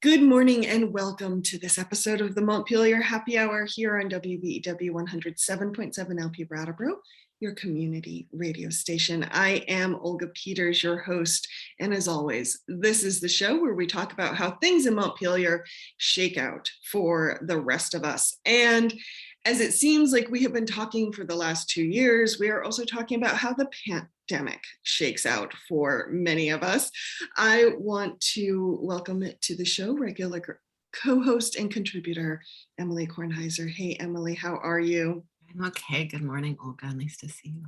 Good morning and welcome to this episode of the Montpelier Happy Hour here on WVEW 107.7 LP Brattleboro, your community radio station. I am Olga Peters, your host, and as always, this is the show where we talk about how things in Montpelier shake out for the rest of us. And as it seems like we have been talking for the last 2 years, we are also talking about how the pandemic shakes out for many of us. I want to welcome to the show regular co-host and contributor, Emily Kornheiser. Hey, Emily, how are you? I'm okay. Good morning, Olga. Nice to see you.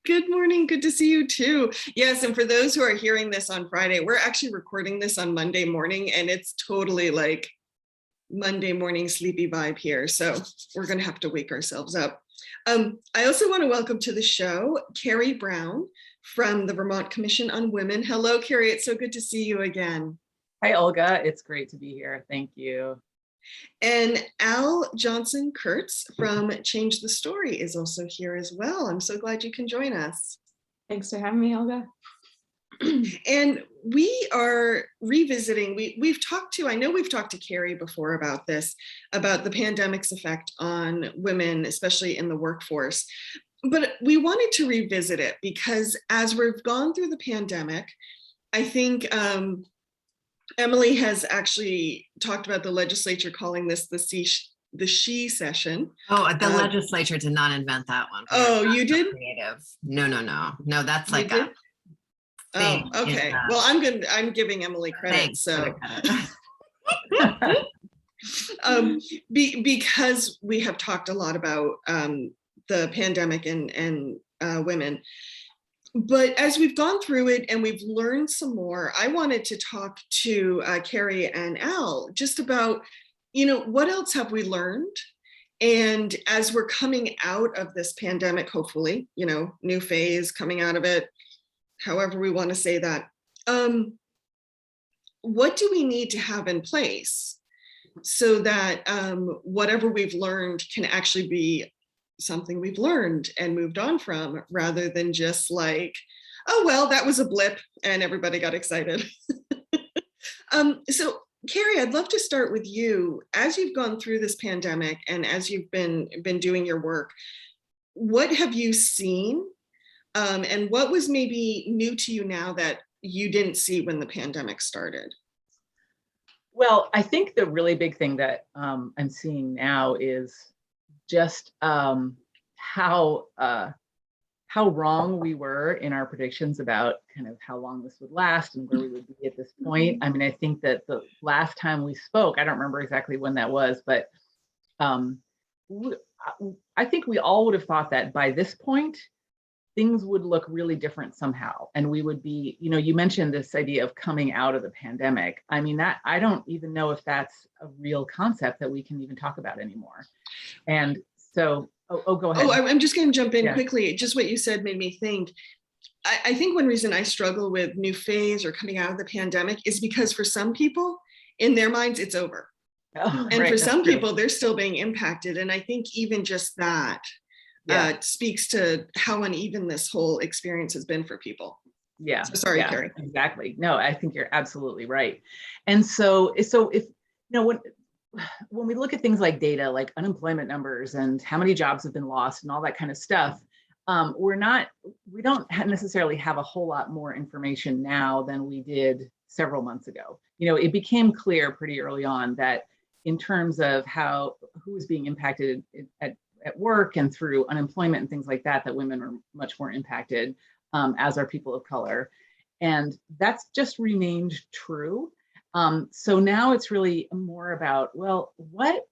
Good morning. Good to see you too. Yes, and for those who are hearing this on Friday, we're actually recording this on Monday morning, and it's totally like Monday morning sleepy vibe here. So we're going to have to wake ourselves up. I also want to welcome to the show Cary Brown from the Vermont Commission on Women. Hello, Cary. It's so good to see you again. Hi, Olga. It's great to be here. Thank you. And Al Johnson-Kurtz from Change the Story is also here as well. I'm so glad you can join us. Thanks for having me, Olga. And we are revisiting, I know we've talked to Cary before about this, about the pandemic's effect on women, especially in the workforce. But we wanted to revisit it because as we've gone through the pandemic, I think Emily has actually talked about the legislature calling this the She-cession. Oh, the legislature did not invent that one. Oh, you did? Creative. No, that's like a thing. Oh, okay. Well, I'm giving Emily credit. So because we have talked a lot about the pandemic and women. But as we've gone through it and we've learned some more, I wanted to talk to Cary and Al just about, what else have we learned? And as we're coming out of this pandemic, hopefully, new phase coming out of it, however we want to say that, what do we need to have in place so that whatever we've learned can actually be something we've learned and moved on from, rather than just like, oh, well, that was a blip and everybody got excited. So Cary, I'd love to start with you. As you've gone through this pandemic and as you've been doing your work, what have you seen? And what was maybe new to you now that you didn't see when the pandemic started? Well, I think the really big thing that I'm seeing now is just how wrong we were in our predictions about kind of how long this would last and where we would be at this point. I mean, I think that the last time we spoke, I don't remember exactly when that was, but I think we all would have thought that by this point, things would look really different somehow. And we would be, you mentioned this idea of coming out of the pandemic. I mean, that I don't even know if that's a real concept that we can even talk about anymore. And so, go ahead. Oh, I'm just going to jump in quickly. Just what you said made me think. I think one reason I struggle with new phase or coming out of the pandemic is because for some people, in their minds, it's over. Oh, and right, for some true. people, they're still being impacted. And I think even just that speaks to how uneven this whole experience has been for people. Yeah. So sorry, Cary. Exactly. No, I think you're absolutely right. And so if when we look at things like data, like unemployment numbers and how many jobs have been lost and all that kind of stuff, we don't necessarily have a whole lot more information now than we did several months ago. It became clear pretty early on that in terms of who is being impacted at work and through unemployment and things like that, that women are much more impacted, as are people of color. And that's just remained true. So now it's really more about, well, what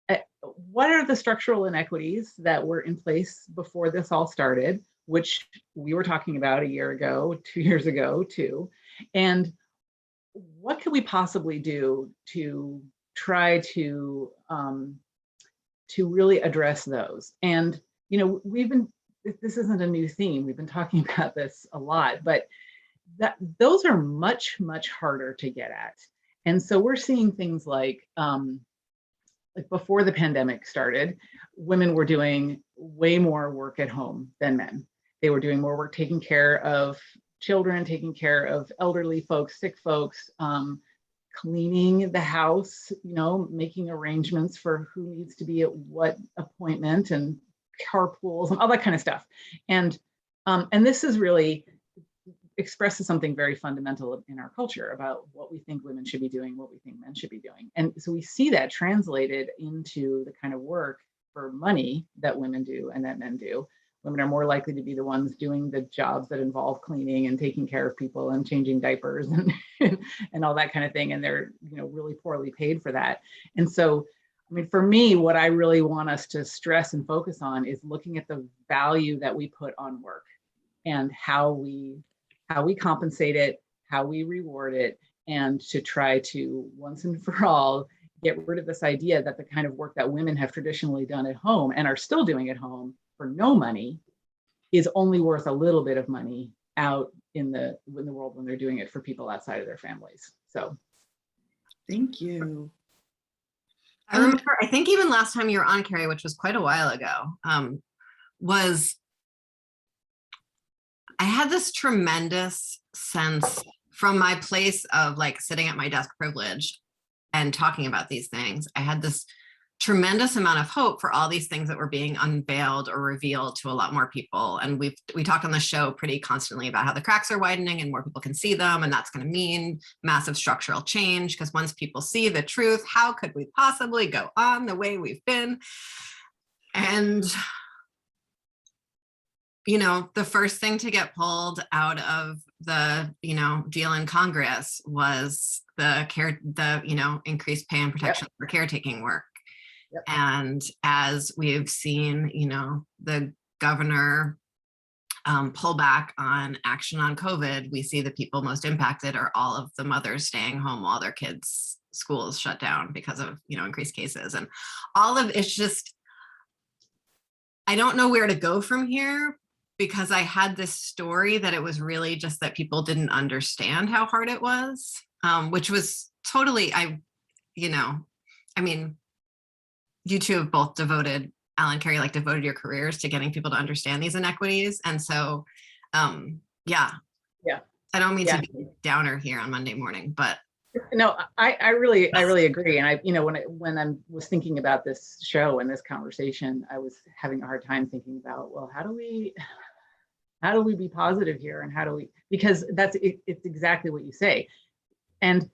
are the structural inequities that were in place before this all started, which we were talking about a year ago, 2 years ago too, and what could we possibly do to try to really address those? And this isn't a new theme, we've been talking about this a lot, but those are much, much harder to get at. And so we're seeing things like before the pandemic started, women were doing way more work at home than men. They were doing more work taking care of children, taking care of elderly folks, sick folks, cleaning the house, making arrangements for who needs to be at what appointment and carpools and all that kind of stuff. And this is really expresses something very fundamental in our culture about what we think women should be doing, what we think men should be doing. And so we see that translated into the kind of work for money that women do and that men do. Women are more likely to be the ones doing the jobs that involve cleaning and taking care of people and changing diapers and all that kind of thing. And they're, really poorly paid for that. And so, for me, what I really want us to stress and focus on is looking at the value that we put on work and how we compensate it, how we reward it, and to try to once and for all get rid of this idea that the kind of work that women have traditionally done at home and are still doing at home for no money is only worth a little bit of money out in the world when they're doing it for people outside of their families. So thank you. I remember, I think even last time you were on, Cary, which was quite a while ago, I had this tremendous sense from my place of like sitting at my desk privilege and talking about these things. I had this tremendous amount of hope for all these things that were being unveiled or revealed to a lot more people. And we talk on the show pretty constantly about how the cracks are widening and more people can see them. And that's going to mean massive structural change, because once people see the truth, how could we possibly go on the way we've been? And the first thing to get pulled out of the, deal in Congress was the increased pay and protection for caretaking work. Yep. And as we've seen, the governor pull back on action on COVID, we see the people most impacted are all of the mothers staying home while their kids' schools shut down because of, increased cases. And all of it's just, I don't know where to go from here, because I had this story that it was really just that people didn't understand how hard it was, which was totally, you two have both devoted, Alan, Cary, devoted your careers to getting people to understand these inequities. And so, yeah. I don't mean to be a downer here on Monday morning, but. No, I really agree. And when I was thinking about this show and this conversation, I was having a hard time thinking about, well, how do we be positive here? And because it's exactly what you say. And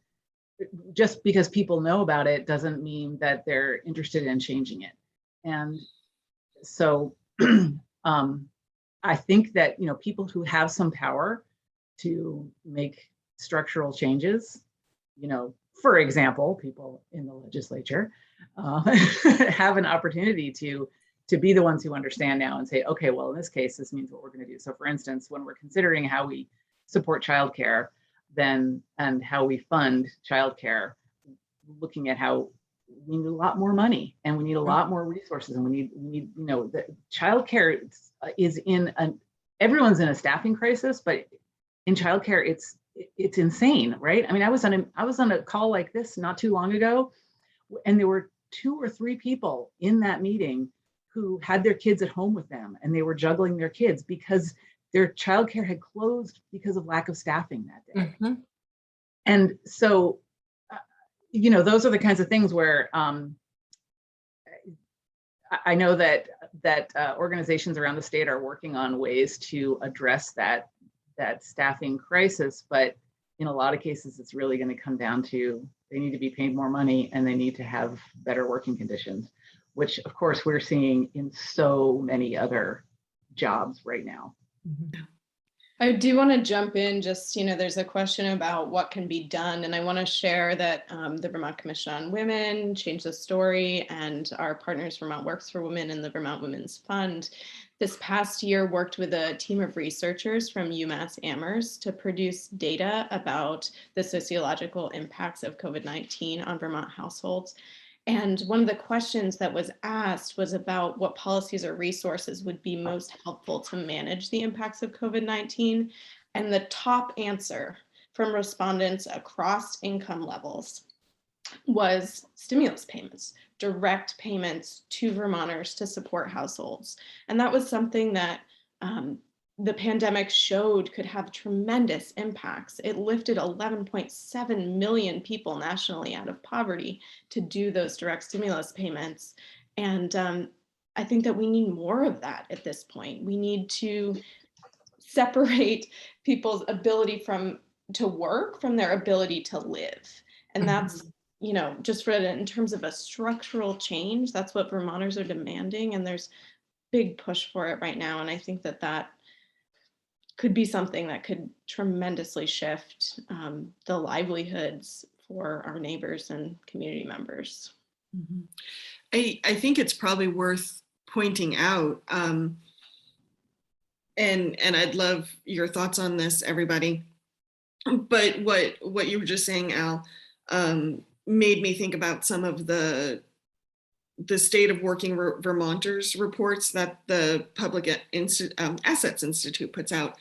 just because people know about it doesn't mean that they're interested in changing it. And so I think that, people who have some power to make structural changes, for example, people in the legislature have an opportunity to be the ones who understand now and say, okay, well, in this case, this means what we're going to do. So for instance, when we're considering how we support childcare, and how we fund childcare, looking at how we need a lot more money and we need a lot more resources, and we need the childcare is everyone's in a staffing crisis, but in childcare it's insane, right? I was on a call like this not too long ago, and there were 2 or 3 people in that meeting who had their kids at home with them, and they were juggling their kids because their childcare had closed because of lack of staffing that day. Mm-hmm. And so, those are the kinds of things where I know that organizations around the state are working on ways to address that staffing crisis, but in a lot of cases, it's really going to come down to they need to be paid more money and they need to have better working conditions, which of course we're seeing in so many other jobs right now. Mm-hmm. I do want to jump in, just, there's a question about what can be done. And I want to share that the Vermont Commission on Women, Change the Story, and our partners, Vermont Works for Women and the Vermont Women's Fund, this past year worked with a team of researchers from UMass Amherst to produce data about the sociological impacts of COVID-19 on Vermont households. And one of the questions that was asked was about what policies or resources would be most helpful to manage the impacts of COVID-19. And the top answer from respondents across income levels was stimulus payments, direct payments to Vermonters to support households. And that was something that the pandemic showed could have tremendous impacts. It lifted 11.7 million people nationally out of poverty to do those direct stimulus payments. And I think that we need more of that at this point. We need to separate people's ability to work from their ability to live. And that's, just in terms of a structural change, that's what Vermonters are demanding. And there's big push for it right now. And I think that could be something that could tremendously shift the livelihoods for our neighbors and community members. I think it's probably worth pointing out, and I'd love your thoughts on this, everybody. But what you were just saying, Al, made me think about some of the State of Working Vermonters reports that the Public Assets Institute puts out.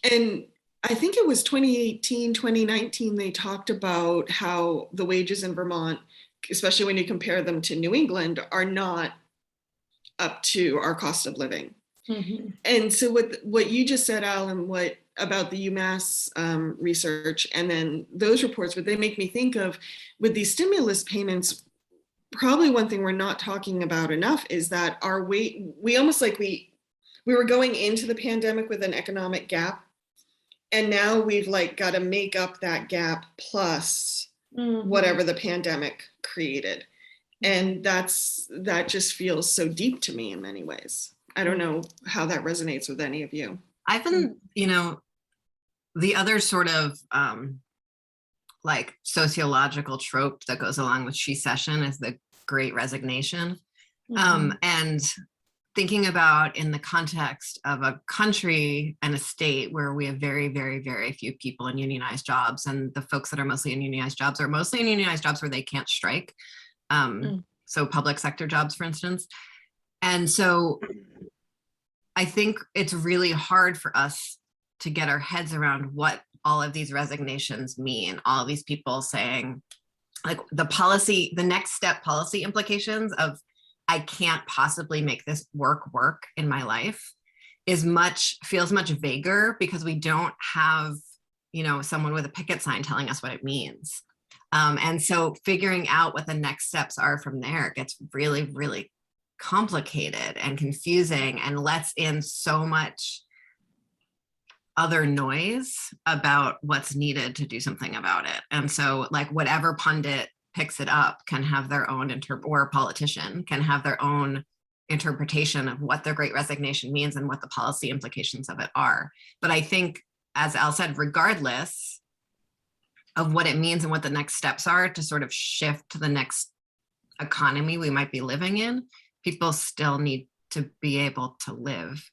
And I think it was 2018, 2019, they talked about how the wages in Vermont, especially when you compare them to New England, are not up to our cost of living. And so what you just said, Al, and what about the UMass research, and then those reports, what they make me think of with these stimulus payments, probably one thing we're not talking about enough is that we almost like we were going into the pandemic with an economic gap, and now we've like got to make up that gap plus whatever the pandemic created. And that just feels so deep to me in many ways. I don't know how that resonates with any of you. I've been, the other sort of like sociological trope that goes along with she-cession is the Great Resignation. And thinking about in the context of a country and a state where we have very, very, very few people in unionized jobs, and the folks that are mostly in unionized jobs are mostly in unionized jobs where they can't strike. So public sector jobs, for instance. And so I think it's really hard for us to get our heads around what all of these resignations mean. All of these people saying, like, the next step policy implications of I can't possibly make this work in my life feels much vaguer because we don't have, someone with a picket sign telling us what it means. And so figuring out what the next steps are from there gets really, really complicated and confusing and lets in so much other noise about what's needed to do something about it. And so like whatever pundit picks it up can have their own or politician can have their own interpretation of what the Great Resignation means and what the policy implications of it are. But I think, as Al said, regardless of what it means and what the next steps are to sort of shift to the next economy we might be living in, people still need to be able to live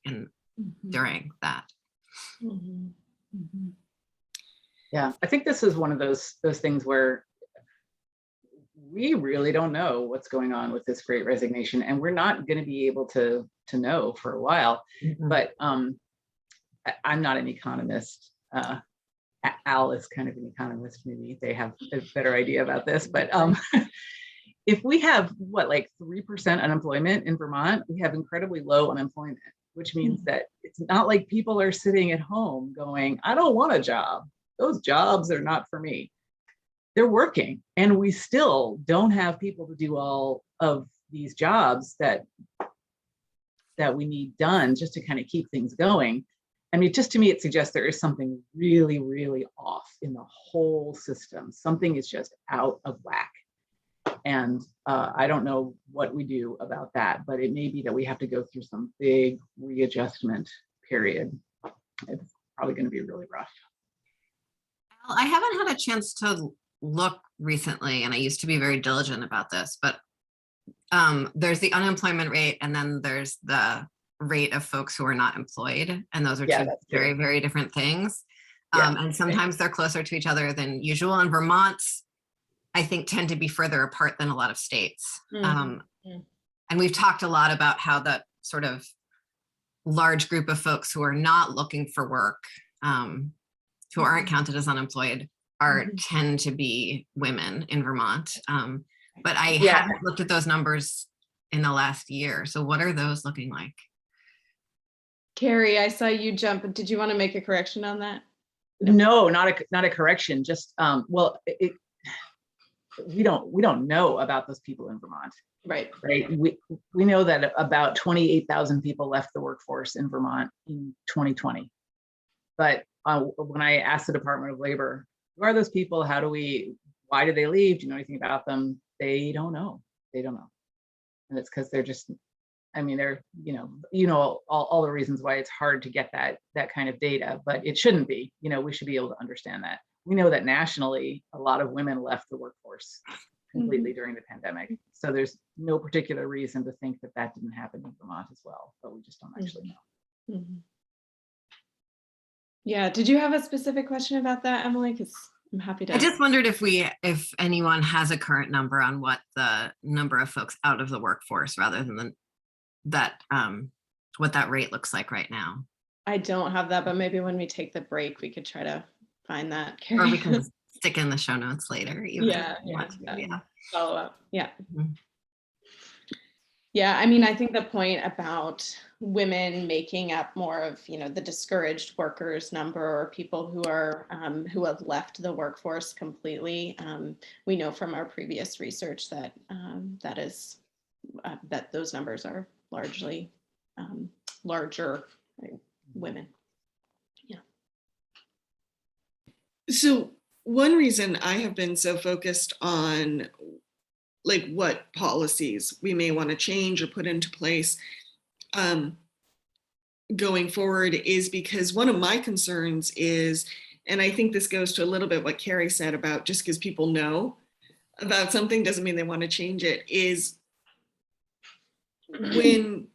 during that. Yeah, I think this is one of those things where we really don't know what's going on with this Great Resignation, and we're not going to be able to know for a while. But I'm not an economist. Al is kind of an economist. Maybe they have a better idea about this. But if we have like 3% unemployment in Vermont, we have incredibly low unemployment, which means that it's not like people are sitting at home going, I don't want a job. Those jobs are not for me. They're working, and we still don't have people to do all of these jobs that we need done just to kind of keep things going. I mean, just to me, it suggests there is something really, really off in the whole system. Something is just out of whack. And I don't know what we do about that, but it may be that we have to go through some big readjustment period. It's probably going to be really rough. I haven't had a chance to look recently, and I used to be very diligent about this, but there's the unemployment rate, and then there's the rate of folks who are not employed, and those are two very, very different things. And sometimes they're closer to each other than usual. And Vermont's, I think, tend to be further apart than a lot of states. And we've talked a lot about how that sort of large group of folks who are not looking for work, who aren't counted as unemployed, tend to be women in Vermont. But I haven't looked at those numbers in the last year. So what are those looking like? Cary, I saw you jump. Did you want to make a correction on that? No, not a correction. Just well, we don't know about those people in Vermont. Right. Right. We know that about 28,000 people left the workforce in Vermont in 2020. But when I asked the Department of Labor, who are those people? Why did they leave? Do you know anything about them? They don't know. They don't know. And it's because they're just, I mean, they're, all the reasons why it's hard to get that kind of data, but it shouldn't be. We should be able to understand that. We know that nationally, a lot of women left the workforce completely during the pandemic. So there's no particular reason to think that didn't happen in Vermont as well, but we just don't actually know. Mm-hmm. Yeah. Did you have a specific question about that, Emily? Because I'm happy to. I just wondered if anyone has a current number on what the number of folks out of the workforce, rather than what that rate looks like right now. I don't have that, but maybe when we take the break, we could try to find that. Or we can stick in the show notes later. Yeah. Follow up. Yeah. Mm-hmm. Yeah, I mean, I think the point about women making up more of, the discouraged workers number, or people who are who have left the workforce completely. We know from our previous research that that those numbers are largely larger women. Yeah. So one reason I have been so focused on what policies we may want to change or put into place going forward is because one of my concerns is, and I think this goes to a little bit what Cary said about just because people know about something doesn't mean they want to change it, is when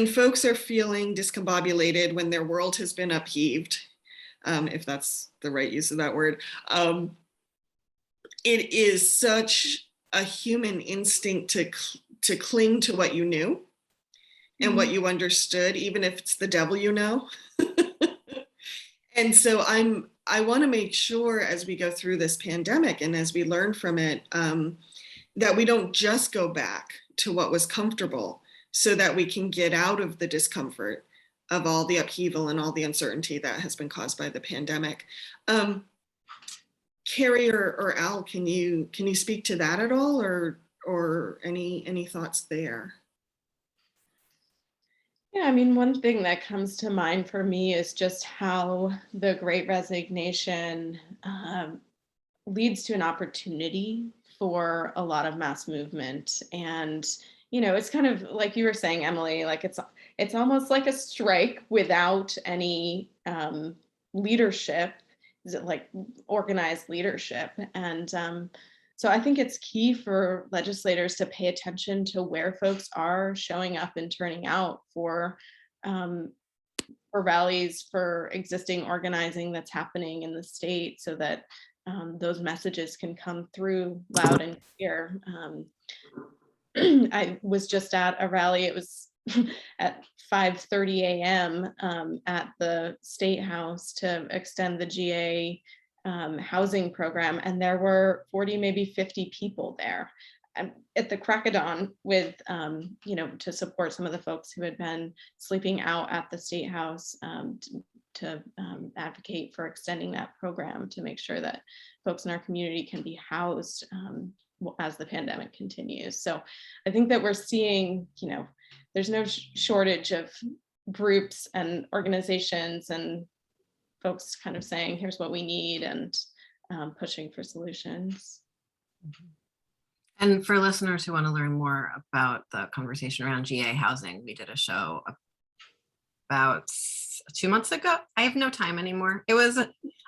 folks are feeling discombobulated, when their world has been upheaved, if that's the right use of that word, it is such a human instinct to cling to what you knew and what you understood, even if it's the devil you know. And so I want to make sure as we go through this pandemic and as we learn from it, that we don't just go back to what was comfortable, so that we can get out of the discomfort of all the upheaval and all the uncertainty that has been caused by the pandemic. Cary or Al, can you speak to that at all, or any thoughts there? Yeah, I mean, one thing that comes to mind for me is just how the Great Resignation leads to an opportunity for a lot of mass movement. And, it's kind of like you were saying, Emily, like it's almost like a strike without any leadership, like organized leadership. And so I think it's key for legislators to pay attention to where folks are showing up and turning out for rallies, for existing organizing that's happening in the state, so that those messages can come through loud and clear. I was just at a rally. It was at 5:30 a.m. At the State House to extend the GA housing program, and there were 40, maybe 50 people there at the crack of dawn with, to support some of the folks who had been sleeping out at the State House, to advocate for extending that program to make sure that folks in our community can be housed as the pandemic continues. So I think that we're seeing, there's no shortage of groups and organizations and folks kind of saying, here's what we need, and pushing for solutions. And for listeners who want to learn more about the conversation around GA housing, we did a show about 2 months ago. I have no time anymore.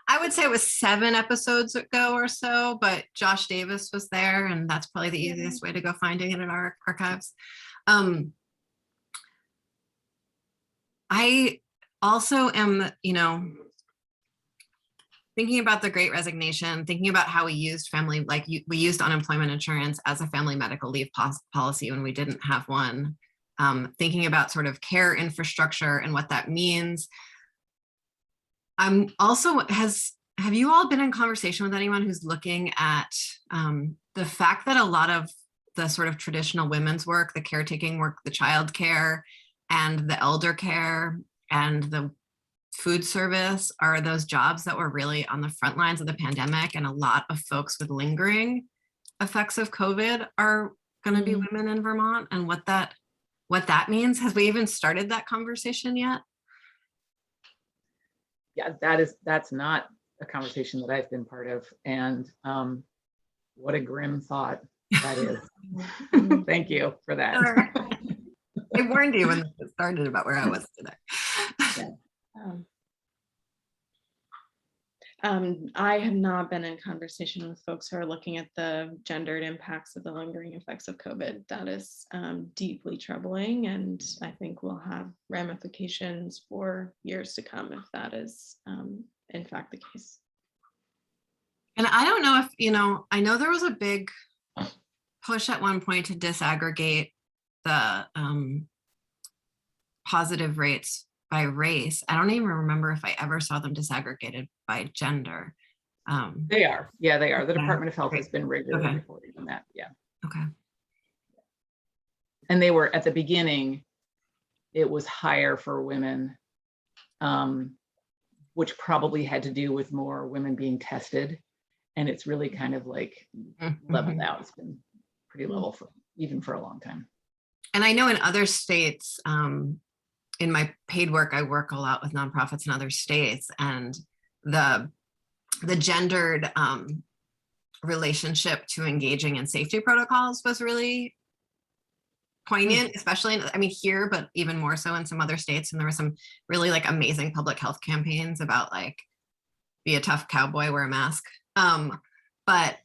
I would say it was 7 episodes ago or so, but Josh Davis was there, and that's probably the easiest way to go finding it in our archives. I also am, thinking about the Great Resignation, thinking about how we used we used unemployment insurance as a family medical leave policy when we didn't have one. Thinking about sort of care infrastructure and what that means. I'm also, have you all been in conversation with anyone who's looking at the fact that a lot of the sort of traditional women's work, the caretaking work, the child care, and the elder care and the food service are those jobs that were really on the front lines of the pandemic, and a lot of folks with lingering effects of COVID are going to be women in Vermont, and what that means. Has we even started that conversation yet? Yeah, that's not a conversation that I've been part of, and what a grim thought that is. Thank you for that. I warned you when it started about where I was today. I have not been in conversation with folks who are looking at the gendered impacts of the lingering effects of COVID. That is deeply troubling, and I think will have ramifications for years to come if that is in fact the case. And I don't know if, I know there was a big push at one point to disaggregate the positive rates by race. I don't even remember if I ever saw them disaggregated by gender. They are. Yeah, they are. The Okay. Department of Health Great. has been regularly Okay. reporting on that. Yeah. Okay. And they were at the beginning, it was higher for women, which probably had to do with more women being tested. And it's really kind of like leveled out. It's been pretty level for even for a long time. And I know in other states, in my paid work, I work a lot with nonprofits in other states, and the gendered relationship to engaging in safety protocols was really poignant, especially here, but even more so in some other states. And there were some really like amazing public health campaigns about like, be a tough cowboy, wear a mask. But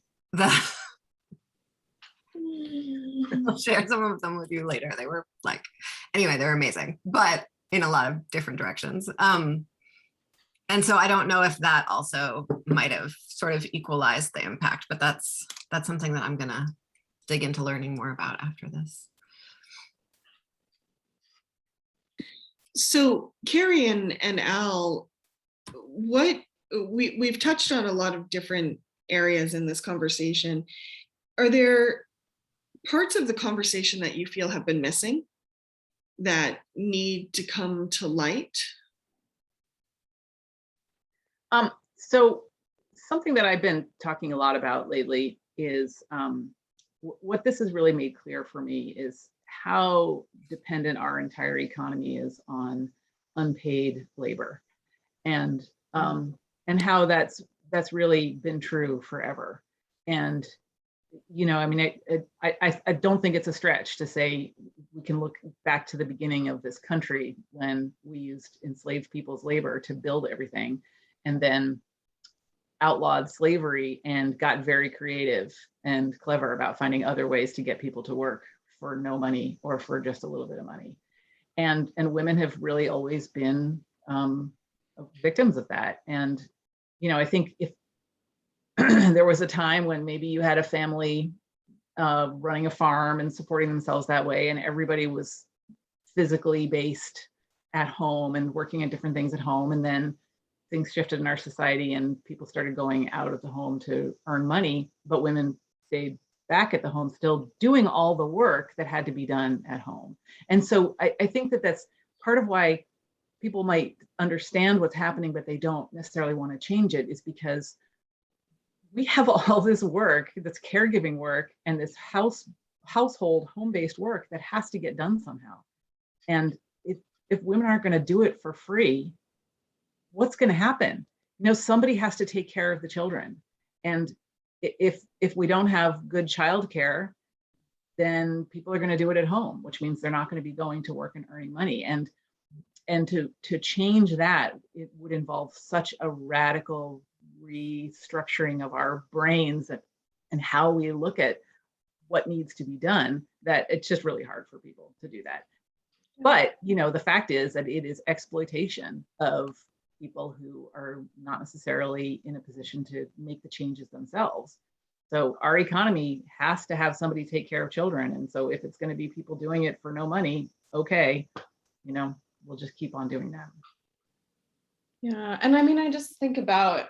I'll share some of them with you later. They were like, anyway, they're amazing, but in a lot of different directions. And so I don't know if that also might have sort of equalized the impact, but that's something that I'm gonna dig into learning more about after this. So Cary and Al, we've touched on a lot of different areas in this conversation. Are there parts of the conversation that you feel have been missing that need to come to light? So something that I've been talking a lot about lately is what this has really made clear for me is how dependent our entire economy is on unpaid labor, and how that's really been true forever. And I don't think it's a stretch to say we can look back to the beginning of this country when we used enslaved people's labor to build everything, and then outlawed slavery and got very creative and clever about finding other ways to get people to work for no money or for just a little bit of money. And women have really always been victims of that. And, I think if there was a time when maybe you had a family running a farm and supporting themselves that way, and everybody was physically based at home and working at different things at home, and then things shifted in our society and people started going out of the home to earn money, but women stayed back at the home still doing all the work that had to be done at home. And so I think that that's part of why people might understand what's happening, but they don't necessarily want to change it, is because we have all this work, this caregiving work, and this household home-based work that has to get done somehow. And if women aren't going to do it for free, what's going to happen? Somebody has to take care of the children. And if we don't have good childcare, then people are going to do it at home, which means they're not going to be going to work and earning money. And to change that, it would involve such a radical restructuring of our brains and how we look at what needs to be done, that it's just really hard for people to do that. But, the fact is that it is exploitation of people who are not necessarily in a position to make the changes themselves. So our economy has to have somebody take care of children. And so if it's going to be people doing it for no money, okay, we'll just keep on doing that. Yeah, and I just think about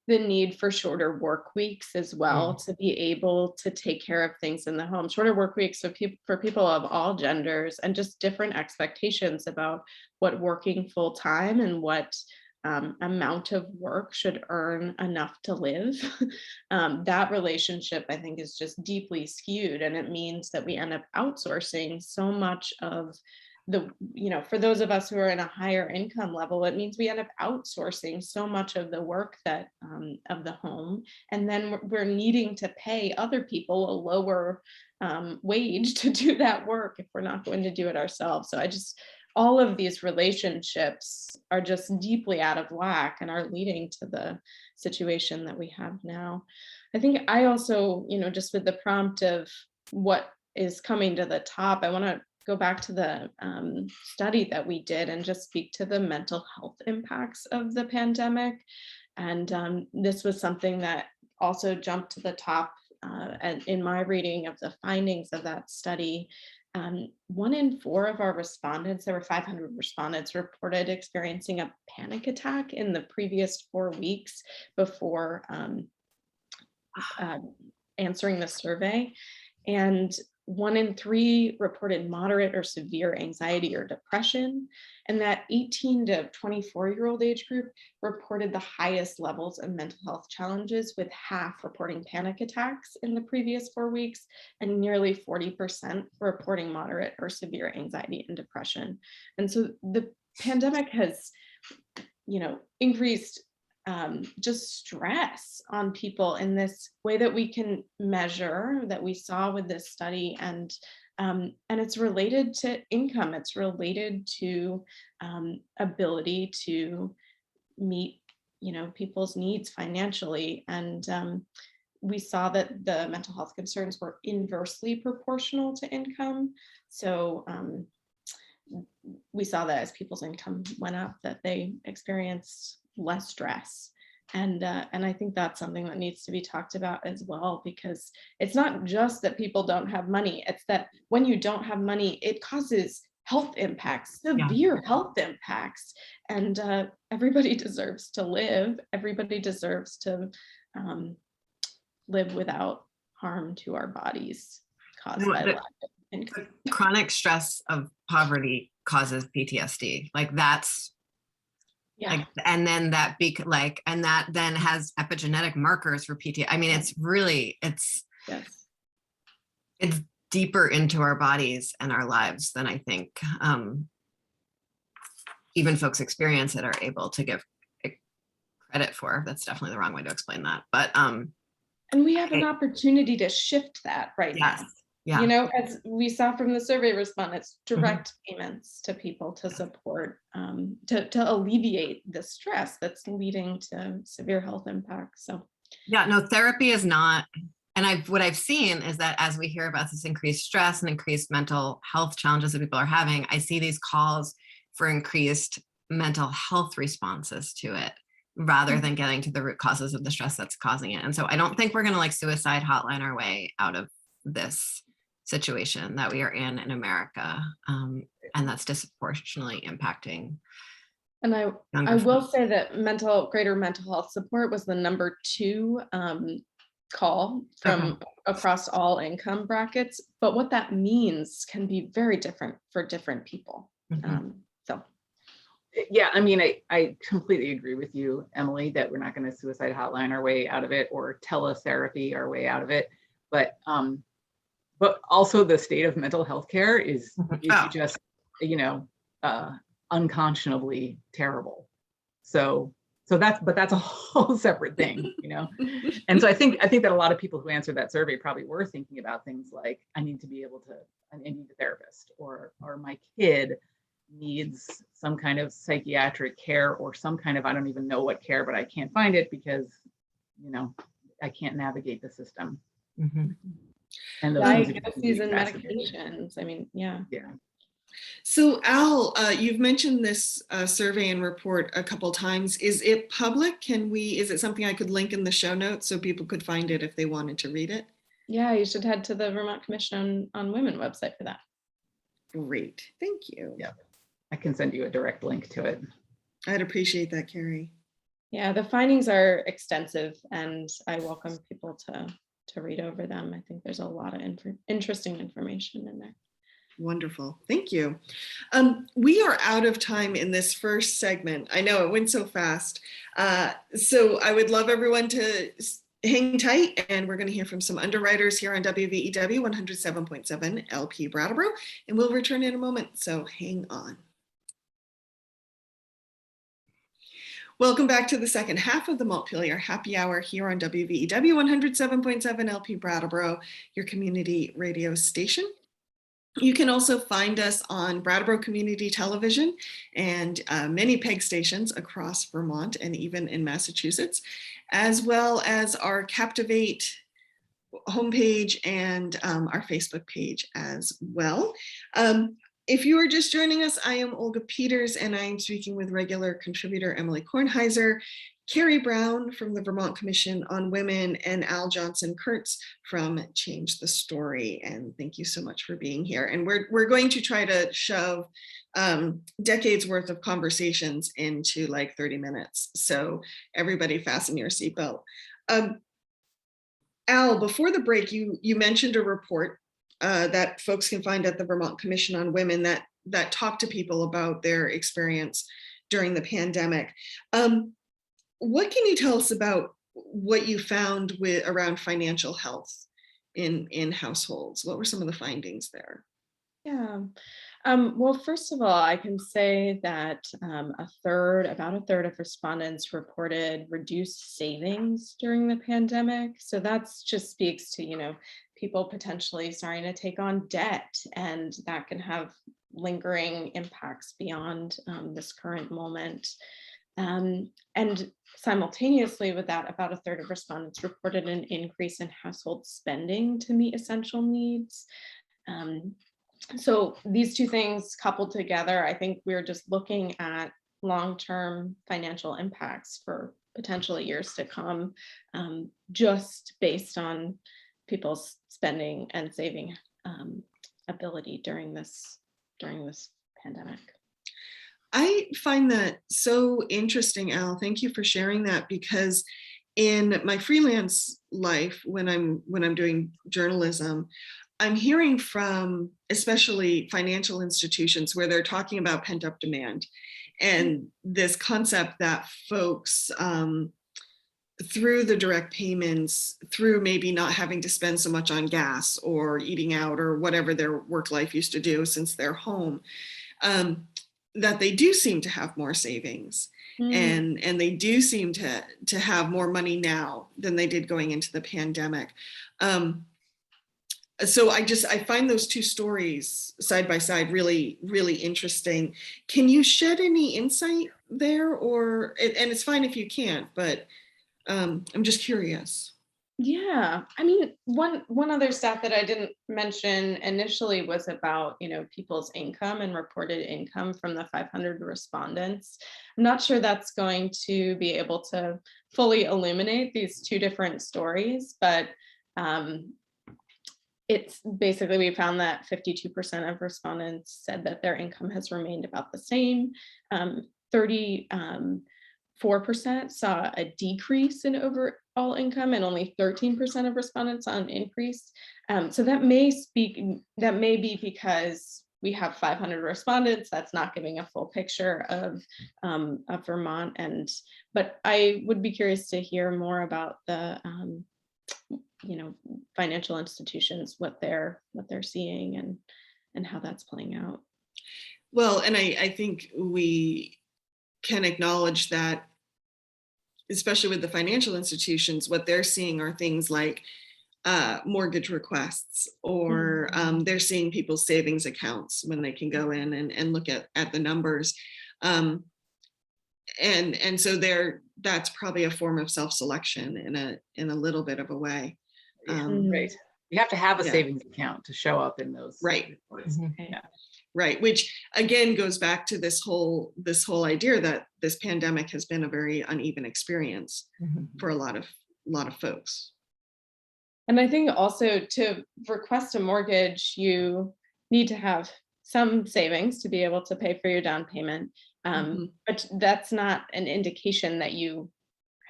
the need for shorter work weeks as well, to be able to take care of things in the home. Shorter work weeks for people of all genders, and just different expectations about what working full time and what amount of work should earn enough to live. That relationship, I think, is just deeply skewed, and it means that we end up outsourcing so much of the, for those of us who are in a higher income level, it means we end up outsourcing so much of the work that of the home, and then we're needing to pay other people a lower wage to do that work if we're not going to do it ourselves. So all of these relationships are just deeply out of whack and are leading to the situation that we have now. I think I also, just with the prompt of what is coming to the top, I want to go back to the study that we did and just speak to the mental health impacts of the pandemic. And this was something that also jumped to the top and in my reading of the findings of that study. 1 in 4 of our respondents, there were 500 respondents, reported experiencing a panic attack in the previous 4 weeks before answering the survey. And 1 in 3 reported moderate or severe anxiety or depression. And that 18 to 24-year-old age group reported the highest levels of mental health challenges, with half reporting panic attacks in the previous 4 weeks, and nearly 40% reporting moderate or severe anxiety and depression. And so the pandemic has, increased just stress on people in this way that we can measure, that we saw with this study, and it's related to income. It's related to ability to meet, people's needs financially, and we saw that the mental health concerns were inversely proportional to income. So we saw that as people's income went up, that they experienced less stress. And I think that's something that needs to be talked about as well, because it's not just that people don't have money, it's that when you don't have money, it causes health impacts, severe health impacts. And everybody deserves to live. Everybody deserves to live without harm to our bodies caused by lack of income. Chronic stress of poverty causes PTSD. Like that's and then that and that then has epigenetic markers for PTSD. I mean, it's deeper into our bodies and our lives than I think even folks experience that are able to give credit for. That's definitely the wrong way to explain that. But and we have an opportunity to shift that right now. Yeah. As we saw from the survey respondents, direct payments to people to support, to alleviate the stress that's leading to severe health impacts. So, therapy is not, and what I've seen is that as we hear about this increased stress and increased mental health challenges that people are having, I see these calls for increased mental health responses to it, rather than getting to the root causes of the stress that's causing it. And so I don't think we're going to suicide hotline our way out of this situation that we are in America, and that's disproportionately impacting. And I will say that greater mental health support was the number 2 call from across all income brackets, but what that means can be very different for different people. I mean, I completely agree with you, Emily, that we're not going to suicide hotline our way out of it or teletherapy our way out of it, but also the state of mental health care is just, unconscionably terrible. So that's a whole separate thing, And so I think that a lot of people who answered that survey probably were thinking about things like, I need a therapist, or my kid needs some kind of psychiatric care, or some kind of, I don't even know what care, but I can't find it because, I can't navigate the system. And those diagnoses and medications. I mean, So Al, you've mentioned this survey and report a couple times. Is it public? Is it something I could link in the show notes so people could find it if they wanted to read it? Yeah, you should head to the Vermont Commission on Women website for that. Great, thank you. Yeah, I can send you a direct link to it. I'd appreciate that, Cary. Yeah, the findings are extensive, and I welcome people to read over them. I think there's a lot of interesting information in there. Wonderful. Thank you. We are out of time in this first segment. I know it went so fast. So I would love everyone to hang tight, and we're going to hear from some underwriters here on WVEW 107.7 LP Brattleboro, and we'll return in a moment. So hang on. Welcome back to the second half of the Montpelier Happy Hour here on WVEW 107.7 LP Brattleboro, your community radio station. You can also find us on Brattleboro Community Television and many PEG stations across Vermont and even in Massachusetts, as well as our Captivate homepage and our Facebook page as well. If you are just joining us, I am Olga Peters, and I am speaking with regular contributor Emily Kornheiser, Cary Brown from the Vermont Commission on Women, and Al Johnson-Kurtz from Change the Story. And thank you so much for being here. And we're going to try to shove decades worth of conversations into like 30 minutes. So everybody fasten your seatbelt. Al, before the break, you mentioned a report that folks can find at the Vermont Commission on Women that talk to people about their experience during the pandemic. What can you tell us about what you found around financial health in households? What were some of the findings there? Yeah. Well, first of all, I can say that about a third of respondents reported reduced savings during the pandemic. So that's just speaks to, people potentially starting to take on debt, and that can have lingering impacts beyond this current moment. And simultaneously with that, about a third of respondents reported an increase in household spending to meet essential needs. So these two things coupled together, I think we're just looking at long-term financial impacts for potentially years to come, just based on people's spending and saving ability during this pandemic. I find that so interesting, Al. Thank you for sharing that, because in my freelance life, when I'm doing journalism, I'm hearing from especially financial institutions where they're talking about pent-up demand and this concept that folks through the direct payments, through maybe not having to spend so much on gas or eating out or whatever their work life used to do since they're home, that they do seem to have more savings. And they do seem to have more money now than they did going into the pandemic. So I find those two stories side by side really, really interesting. Can you shed any insight there, and it's fine if you can't, but I'm just curious. Yeah, I mean, one other stat that I didn't mention initially was about, people's income and reported income from the 500 respondents. I'm not sure that's going to be able to fully illuminate these two different stories, but it's basically, we found that 52% of respondents said that their income has remained about the same. 34% saw a decrease in overall income, and only 13% of respondents saw an increase. So that may be because we have 500 respondents. That's not giving a full picture of Vermont. But I would be curious to hear more about the financial institutions, what they're seeing and how that's playing out. Well, and I think we can acknowledge that, especially with the financial institutions, what they're seeing are things like mortgage requests, or they're seeing people's savings accounts when they can go in and look at the numbers. And so that's probably a form of self-selection in a little bit of a way. Right. You have to have a savings account to show up in those. Right. Yeah. Right, which again goes back to this whole idea that this pandemic has been a very uneven experience for a lot of folks. And I think also to request a mortgage, you need to have some savings to be able to pay for your down payment. But that's not an indication that you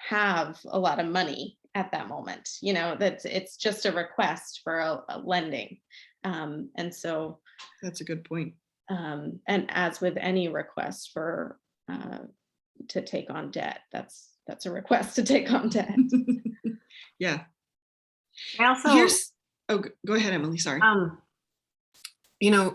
have a lot of money at that moment, that it's just a request for a lending. And so, That's a good point. and as with any request for to take on debt, that's a request to take on debt. Yeah. I also, Go ahead, Emily. Sorry.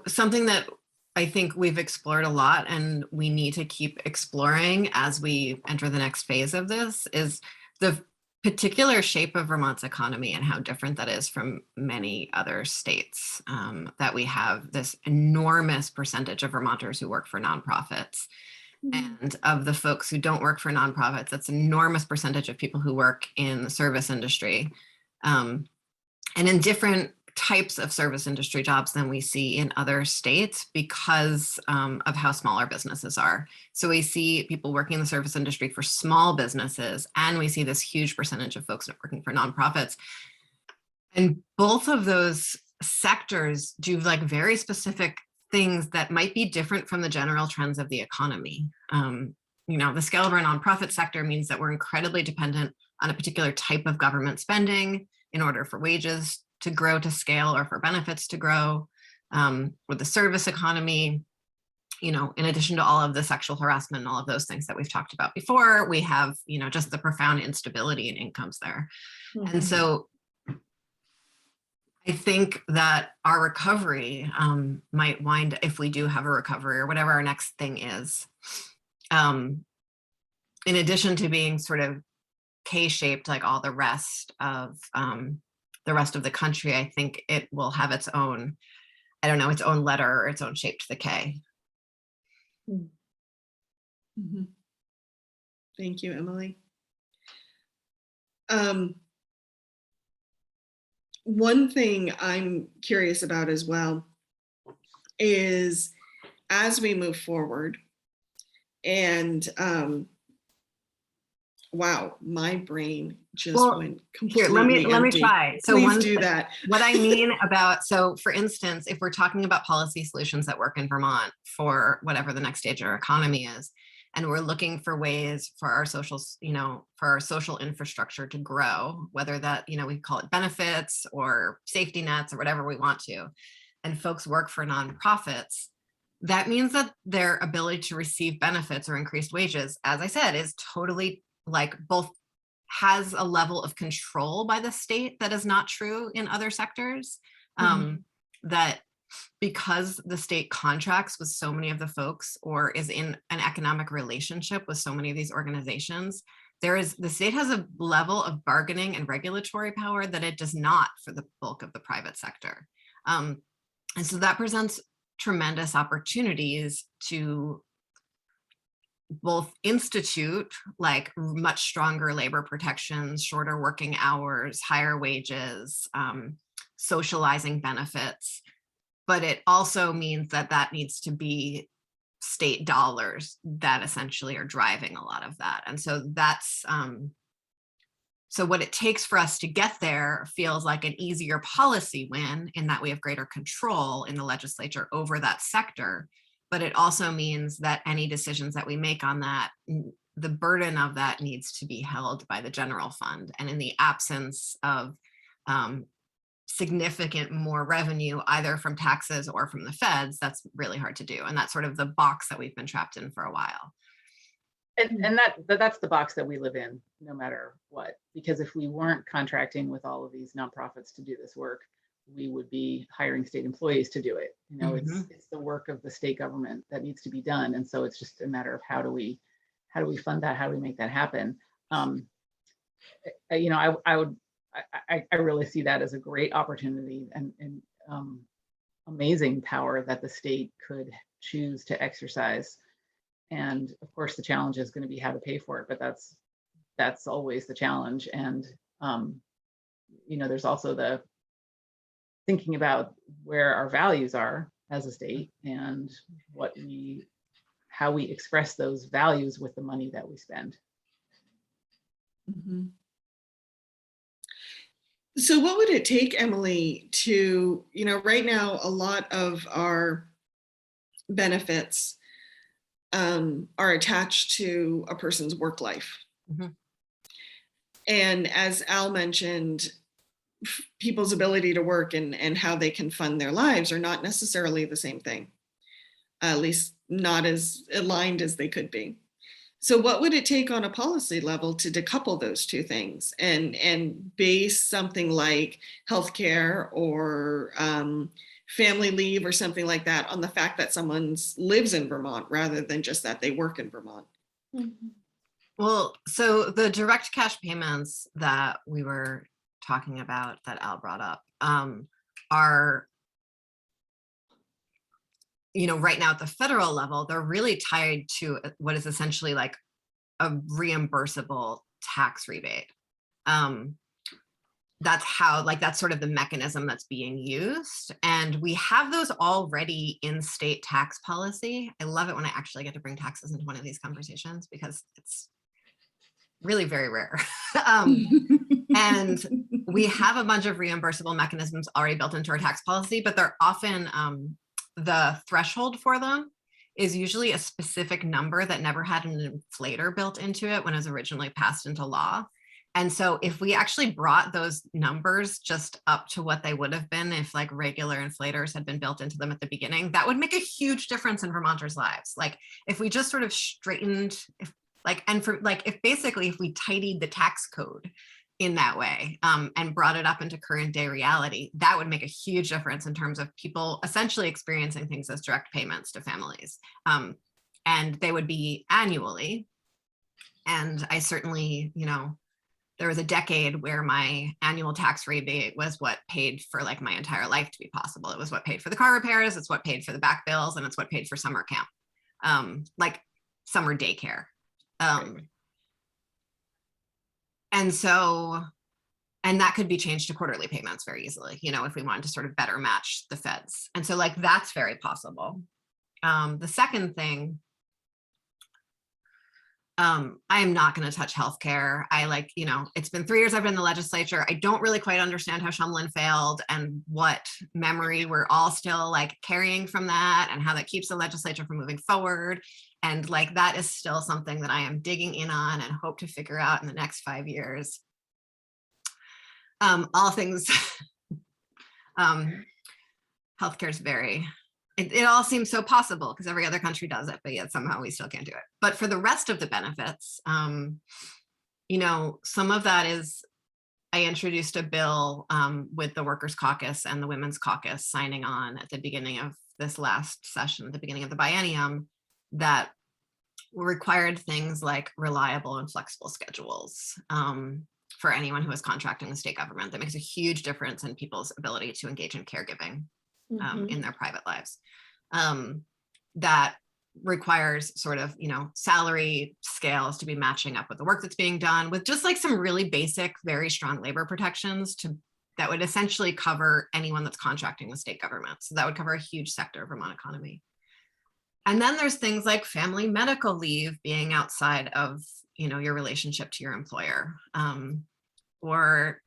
Something that I think we've explored a lot and we need to keep exploring as we enter the next phase of this is the particular shape of Vermont's economy and how different that is from many other states. That we have this enormous percentage of Vermonters who work for nonprofits. And of the folks who don't work for nonprofits, that's an enormous percentage of people who work in the service industry. And in different types of service industry jobs than we see in other states because of how small our businesses are. So we see people working in the service industry for small businesses, and we see this huge percentage of folks working for nonprofits. And both of those sectors do like very specific things that might be different from the general trends of the economy. The scale of our nonprofit sector means that we're incredibly dependent on a particular type of government spending in order for wages to grow to scale or for benefits to grow. With the service economy, in addition to all of the sexual harassment and all of those things that we've talked about before, we have, just the profound instability in incomes there. Mm-hmm. And so I think that our recovery might wind, if we do have a recovery or whatever our next thing is, in addition to being sort of K-shaped like all the rest of the country, I think it will have its own, its own letter or its own shape to the K. Mm-hmm. Thank you, Emily. One thing I'm curious about as well is as we move forward, and wow, my brain just went completely let me try. So please do that. What I mean about, so for instance, if we're talking about policy solutions that work in Vermont for whatever the next stage of our economy is, and we're looking for ways for our social, for our social infrastructure to grow, whether that, we call it benefits or safety nets or whatever we want to, and folks work for nonprofits, that means that their ability to receive benefits or increased wages, as I said, is totally like both has a level of control by the state that is not true in other sectors. That because the state contracts with so many of the folks or is in an economic relationship with so many of these organizations, the state has a level of bargaining and regulatory power that it does not for the bulk of the private sector. And so that presents tremendous opportunities to both institute like much stronger labor protections, shorter working hours, higher wages, socializing benefits. But it also means that needs to be state dollars that essentially are driving a lot of that. And so that's, so what it takes for us to get there feels like an easier policy win in that we have greater control in the legislature over that sector. But it also means that any decisions that we make on that, the burden of that needs to be held by the general fund. And in the absence of significant more revenue, either from taxes or from the feds, that's really hard to do. And that's sort of the box that we've been trapped in for a while. And that's the box that we live in, no matter what. Because if we weren't contracting with all of these nonprofits to do this work, we would be hiring state employees to do it. It's the work of the state government that needs to be done. And so it's just a matter of how do we fund that? How do we make that happen? I really see that as a great opportunity and amazing power that the state could choose to exercise. And of course, the challenge is going to be how to pay for it, but that's always the challenge. And there's also the thinking about where our values are as a state and how we express those values with the money that we spend. Mm-hmm. So what would it take, Emily, to, right now, a lot of our benefits are attached to a person's work life. Mm-hmm. And as Al mentioned, people's ability to work and how they can fund their lives are not necessarily the same thing, at least not as aligned as they could be. So what would it take on a policy level to decouple those two things and base something like healthcare or family leave or something like that on the fact that someone lives in Vermont rather than just that they work in Vermont? Mm-hmm. Well, so the direct cash payments that we were talking about that Al brought up are, right now at the federal level, they're really tied to what is essentially like a reimbursable tax rebate. That's how, that's sort of the mechanism that's being used. And we have those already in state tax policy. I love it when I actually get to bring taxes into one of these conversations because it's really very rare. And we have a bunch of reimbursable mechanisms already built into our tax policy, but they're often, the threshold for them is usually a specific number that never had an inflator built into it when it was originally passed into law. And so if we actually brought those numbers just up to what they would have been if like regular inflators had been built into them at the beginning, that would make a huge difference in Vermonters' lives. Like if we just sort of straightened, if we tidied the tax code in that way and brought it up into current day reality, that would make a huge difference in terms of people essentially experiencing things as direct payments to families. And they would be annually. And I certainly, there was a decade where my annual tax rebate was what paid for like my entire life to be possible. It was what paid for the car repairs, it's what paid for the back bills, and it's what paid for summer camp, like summer daycare. And so, and that could be changed to quarterly payments very easily, if we wanted to sort of better match the feds. And so like, that's very possible. The second thing, I am not going to touch healthcare. It's been 3 years I've been in the legislature. I don't really quite understand how Shumlin failed and what memory we're all still like carrying from that and how that keeps the legislature from moving forward. And like, that is still something that I am digging in on and hope to figure out in the next 5 years. All things, healthcare is it all seems so possible because every other country does it, but yet somehow we still can't do it. But for the rest of the benefits, some of that is, I introduced a bill with the Workers' Caucus and the Women's Caucus signing on at the beginning of this last session, at the beginning of the biennium, that required things like reliable and flexible schedules for anyone who is contracting the state government. That makes a huge difference in people's ability to engage in caregiving in their private lives. That requires sort of, salary scales to be matching up with the work that's being done, with just like some really basic, very strong labor protections that would essentially cover anyone that's contracting with state government. So that would cover a huge sector of Vermont economy. And then there's things like family medical leave being outside of, your relationship to your employer, or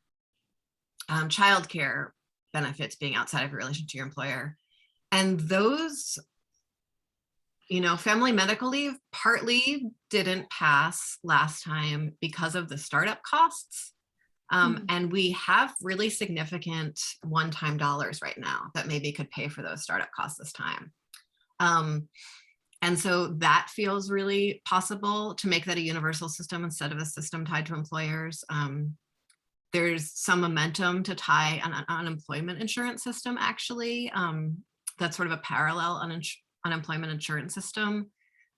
childcare benefits being outside of your relation to your employer. And those, family medical leave partly didn't pass last time because of the startup costs. And we have really significant one-time dollars right now that maybe could pay for those startup costs this time. And so that feels really possible to make that a universal system instead of a system tied to employers. There's some momentum to tie an unemployment insurance system, actually. That's sort of a parallel unemployment insurance system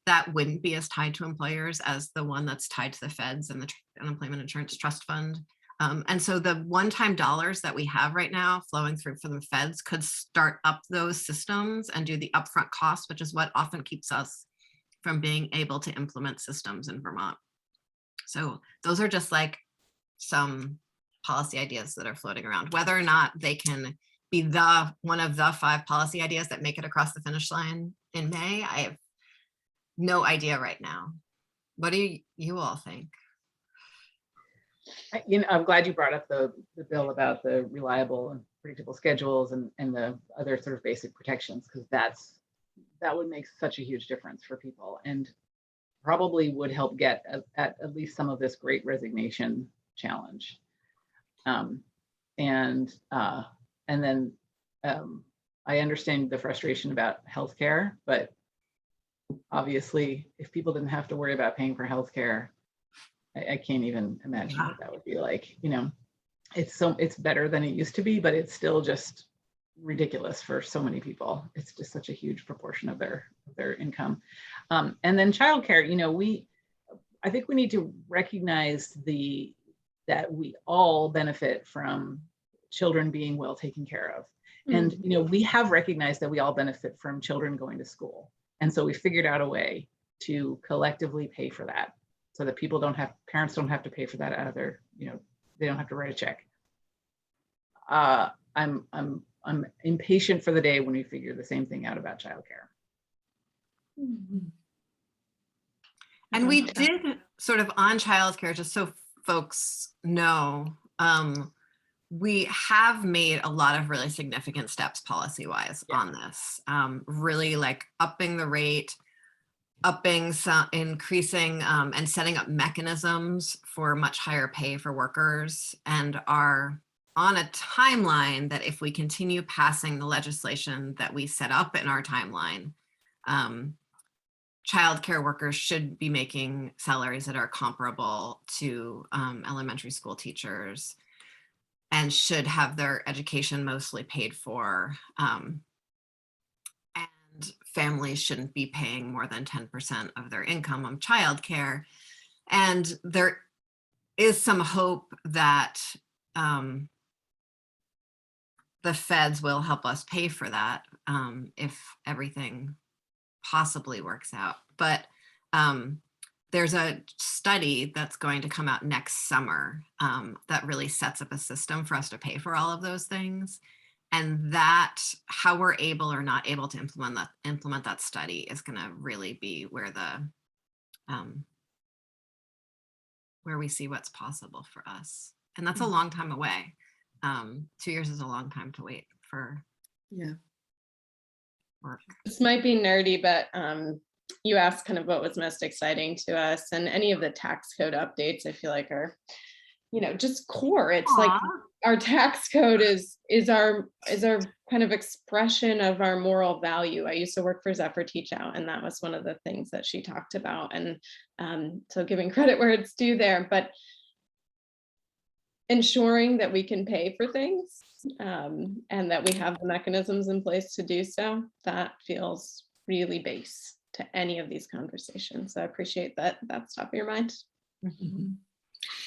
that wouldn't be as tied to employers as the one that's tied to the feds and the unemployment insurance trust fund. And so the one-time dollars that we have right now flowing through from the feds could start up those systems and do the upfront costs, which is what often keeps us from being able to implement systems in Vermont. So those are just like some policy ideas that are floating around. Whether or not they can be one of the 5 policy ideas that make it across the finish line in May, I have no idea right now. What do you all think? I'm glad you brought up the bill about the reliable and predictable schedules and the other sort of basic protections, because that would make such a huge difference for people and probably would help get at least some of this great resignation challenge. And then I understand the frustration about healthcare, but obviously, if people didn't have to worry about paying for healthcare, I can't even imagine what that would be like. You know, it's better than it used to be, but it's still just ridiculous for so many people. It's just such a huge proportion of their income. And then childcare, you know, I think we need to recognize that we all benefit from children being well taken care of. And, you know, we have recognized that we all benefit from children going to school. And so we figured out a way to collectively pay for that so that parents don't have to pay for that out of their, you know, they don't have to write a check. I'm impatient for the day when we figure the same thing out about childcare. And we did sort of on childcare, just so folks know, we have made a lot of really significant steps policy-wise on this, really like upping the rate, increasing and setting up mechanisms for much higher pay for workers, and are on a timeline that if we continue passing the legislation that we set up in our timeline, childcare workers should be making salaries that are comparable to elementary school teachers, and should have their education mostly paid for. And families shouldn't be paying more than 10% of their income on childcare. And there is some hope that the feds will help us pay for that if everything possibly works out. But there's a study that's going to come out next summer that really sets up a system for us to pay for all of those things. And that how we're able or not able to implement that study is going to really be where where we see what's possible for us. And that's a long time away. 2 years is a long time to wait for work. This might be nerdy, but you asked kind of what was most exciting to us, and any of the tax code updates I feel like are, you know, just core. It's like our tax code is our kind of expression of our moral value. I used to work for Zephyr Teach Out, and that was one of the things that she talked about. And so giving credit where it's due there, but ensuring that we can pay for things and that we have the mechanisms in place to do so, that feels really base to any of these conversations. So I appreciate that that's top of your mind.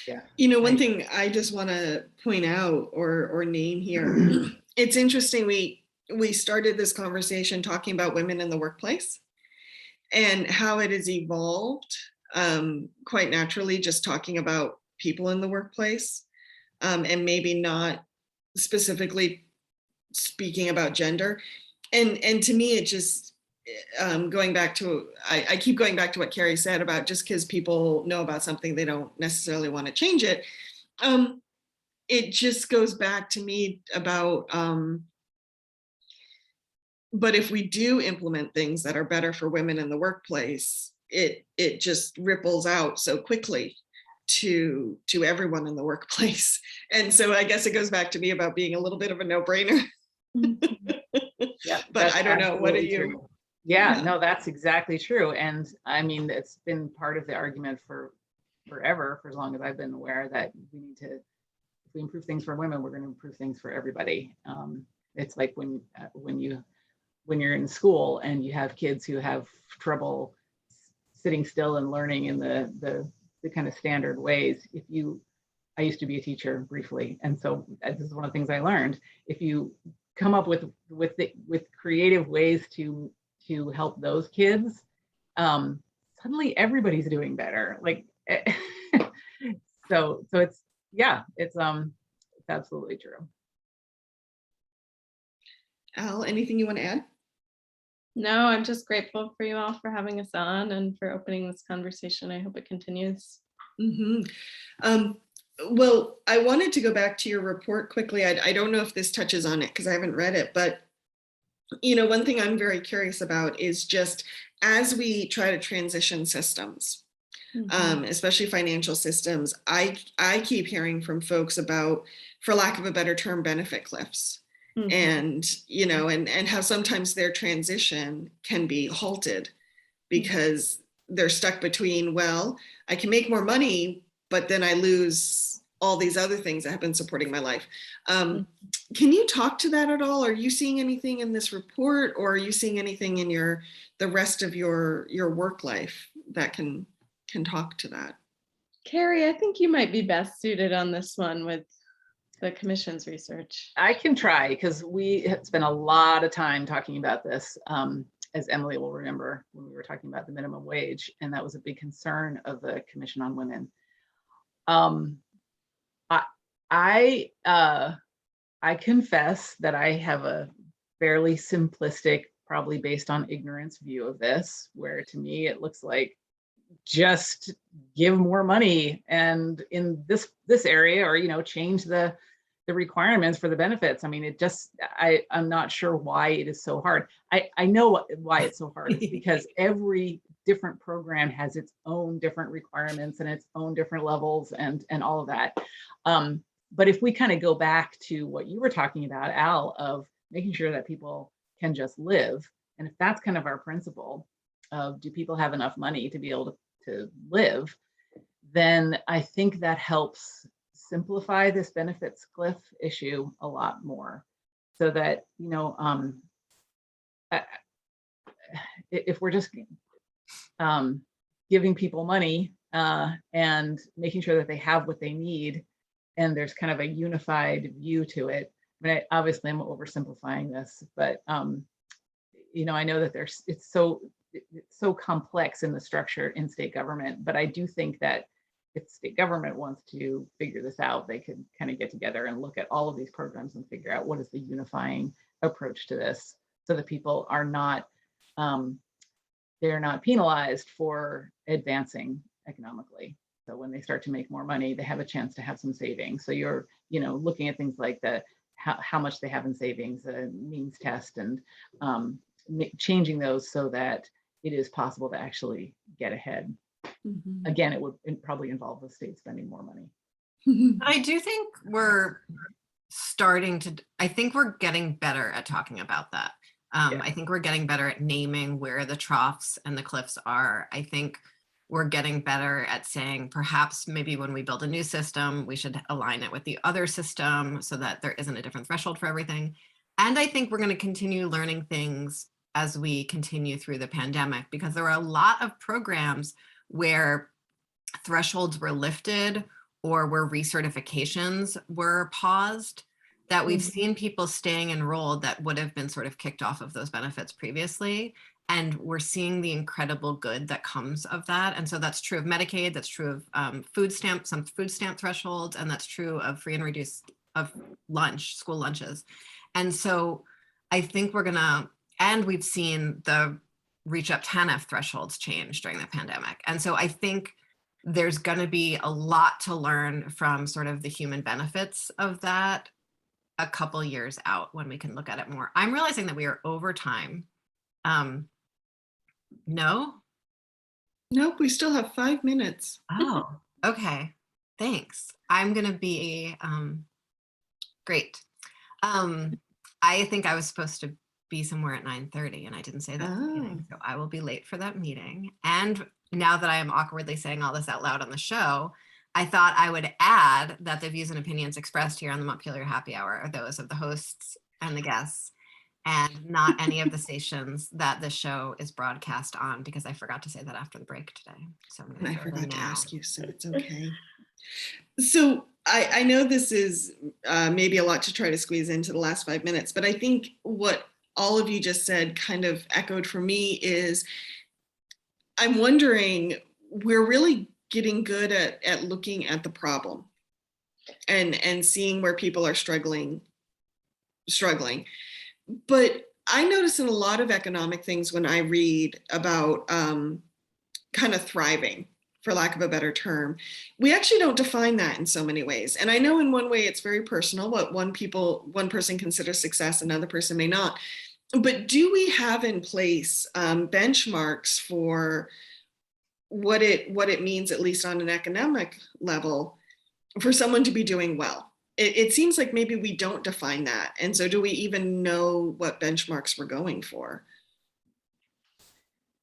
Yeah. You know, one thing I just want to point out or name here, it's interesting, we started this conversation talking about women in the workplace and how it has evolved quite naturally, just talking about people in the workplace and maybe not specifically speaking about gender. And to me, it just, going back to, I keep going back to what Cary said about just because people know about something, they don't necessarily want to change it. It just goes back to me about, but if we do implement things that are better for women in the workplace, it just ripples out so quickly to everyone in the workplace. And so I guess it goes back to me about being a little bit of a no-brainer. Yeah, but I don't know, what are you? True. Yeah, no, that's exactly true. And I mean, it's been part of the argument for forever, for as long as I've been aware, that we need to, if we improve things for women, we're going to improve things for everybody. It's like when you're in school and you have kids who have trouble sitting still and learning in the kind of standard ways. I used to be a teacher briefly, and so this is one of the things I learned. If you come up with creative ways to help those kids, suddenly everybody's doing better. Like, so it's absolutely true. Al, anything you want to add? No, I'm just grateful for you all for having us on and for opening this conversation. I hope it continues. Well, I wanted to go back to your report quickly. I don't know if this touches on it because I haven't read it, but you know, one thing I'm very curious about is just as we try to transition systems, especially financial systems. I keep hearing from folks about, for lack of a better term, benefit cliffs. And, you know, and how sometimes their transition can be halted because they're stuck between, well, I can make more money, but then I lose all these other things that have been supporting my life. Can you talk to that at all? Are you seeing anything in this report, or are you seeing anything in the rest of your work life that can talk to that? Cary, I think you might be best suited on this one with the commission's research. I can try, because we have spent a lot of time talking about this, as Emily will remember, when we were talking about the minimum wage, and that was a big concern of the Commission on Women. I confess that I have a fairly simplistic, probably based on ignorance, view of this, where to me it looks like just give more money, and in this area, or, you know, change the requirements for the benefits. I mean, it just, I'm not sure why it is so hard. I know why it's so hard. It's because every different program has its own different requirements and its own different levels and all of that. But if we kind of go back to what you were talking about, Al, of making sure that people can just live, and if that's kind of our principle of, do people have enough money to be able to live, then I think that helps simplify this benefits cliff issue a lot more, so that, you know, if we're just giving people money and making sure that they have what they need, and there's kind of a unified view to it. I mean, obviously I'm oversimplifying this, but you know, I know that it's so complex in the structure in state government, but I do think that if state government wants to figure this out, they could kind of get together and look at all of these programs and figure out what is the unifying approach to this, so that people are not, they're not penalized for advancing economically. So when they start to make more money, they have a chance to have some savings. So you're, you know, looking at things like how much they have in savings, a means test, and changing those so that it is possible to actually get ahead. Again, it would probably involve the state spending more money. I do think we're I think we're getting better at talking about that. Yeah. I think we're getting better at naming where the troughs and the cliffs are. I think we're getting better at saying, perhaps maybe when we build a new system, we should align it with the other system so that there isn't a different threshold for everything. And I think we're going to continue learning things as we continue through the pandemic, because there are a lot of programs where thresholds were lifted or where recertifications were paused, that we've seen people staying enrolled that would have been sort of kicked off of those benefits previously. And we're seeing the incredible good that comes of that. And so that's true of Medicaid, that's true of food stamp, some food stamp thresholds, and that's true of free and reduced of lunch, school lunches. And so I think we're gonna, and we've seen the reach up TANF thresholds change during the pandemic. And so I think there's gonna be a lot to learn from sort of the human benefits of that a couple years out when we can look at it more. I'm realizing that we are over time. No? Nope, we still have 5 minutes. Oh, okay. Thanks. I'm gonna be great. I think I was supposed to be somewhere at 9:30 and I didn't say that at the beginning, so I will be late for that meeting. And now that I am awkwardly saying all this out loud on the show, I thought I would add that the views and opinions expressed here on the Montpelier Happy Hour are those of the hosts and the guests, and not any of the stations that the show is broadcast on, because I forgot to say that after the break today. So I'm And I gonna forgot to now. ask you, so it's okay. So I know this is maybe a lot to try to squeeze into the last 5 minutes, but I think what all of you just said kind of echoed for me is, I'm wondering, we're really getting good at looking at the problem and seeing where people are struggling. But I notice in a lot of economic things when I read about kind of thriving, for lack of a better term, we actually don't define that in so many ways. And I know in one way it's very personal, what one person considers success, another person may not. But do we have in place benchmarks for what it means, at least on an economic level, for someone to be doing well. It seems like maybe we don't define that. And so do we even know what benchmarks we're going for?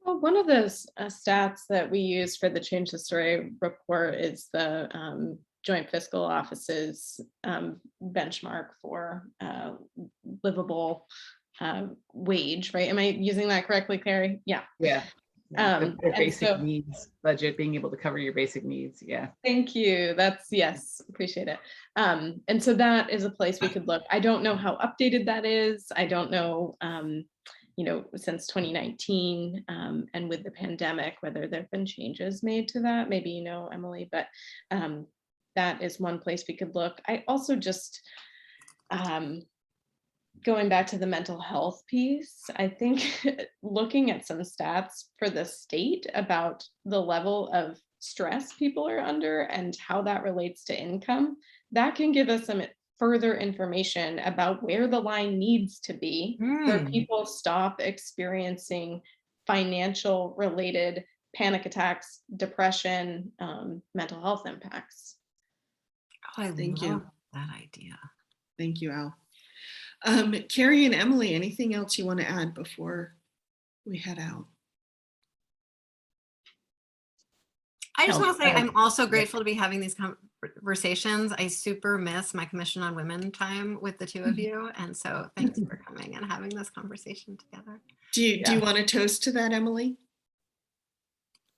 Well, one of the stats that we use for the Change the Story report is the Joint Fiscal Office's benchmark for livable wage, right? Am I using that correctly, Cary? Yeah. Yeah. The basic so, needs budget, being able to cover your basic needs. Yeah. Thank you. That's, yes, appreciate it. And so that is a place we could look. I don't know how updated that is. I don't know, since 2019 and with the pandemic, whether there have been changes made to that, maybe, Emily, but that is one place we could look. I also just, going back to the mental health piece, I think looking at some stats for the state about the level of stress people are under and how that relates to income, that can give us some further information about where the line needs to be where people stop experiencing financial related panic attacks, depression, mental health impacts. Oh, I Thank love you. that idea. Thank you, Al. Cary and Emily, anything else you want to add before we head out? I just want to say I'm also grateful to be having these conversations. I super miss my Commission on Women time with the two of you. And so thanks for coming and having this conversation together. Do you want to toast to that, Emily?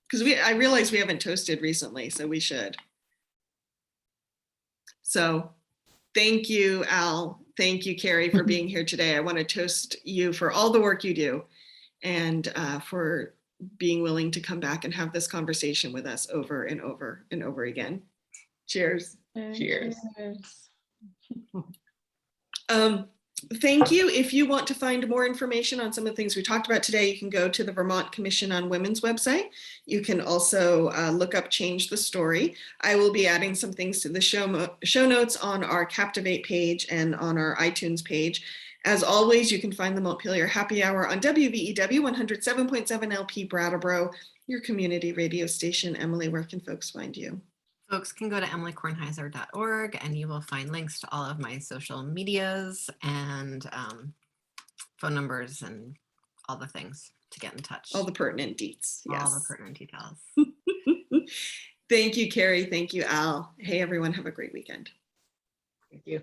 Because I realize we haven't toasted recently, so we should. So thank you, Al. Thank you, Cary, for being here today. I want to toast you for all the work you do and for being willing to come back and have this conversation with us over and over and over again. Cheers. Cheers. Thank you. If you want to find more information on some of the things we talked about today, you can go to the Vermont Commission on Women's website. You can also look up Change the Story. I will be adding some things to the show notes on our Captivate page and on our iTunes page. As always, you can find the Montpelier Happy Hour on WVEW 107.7 LP Brattleboro, your community radio station. Emily, where can folks find you? Folks can go to emilykornheiser.org and you will find links to all of my social medias and phone numbers and all the things to get in touch. All the pertinent deets. Yes. All the pertinent details. Thank you, Cary. Thank you, Al. Hey, everyone. Have a great weekend. Thank you.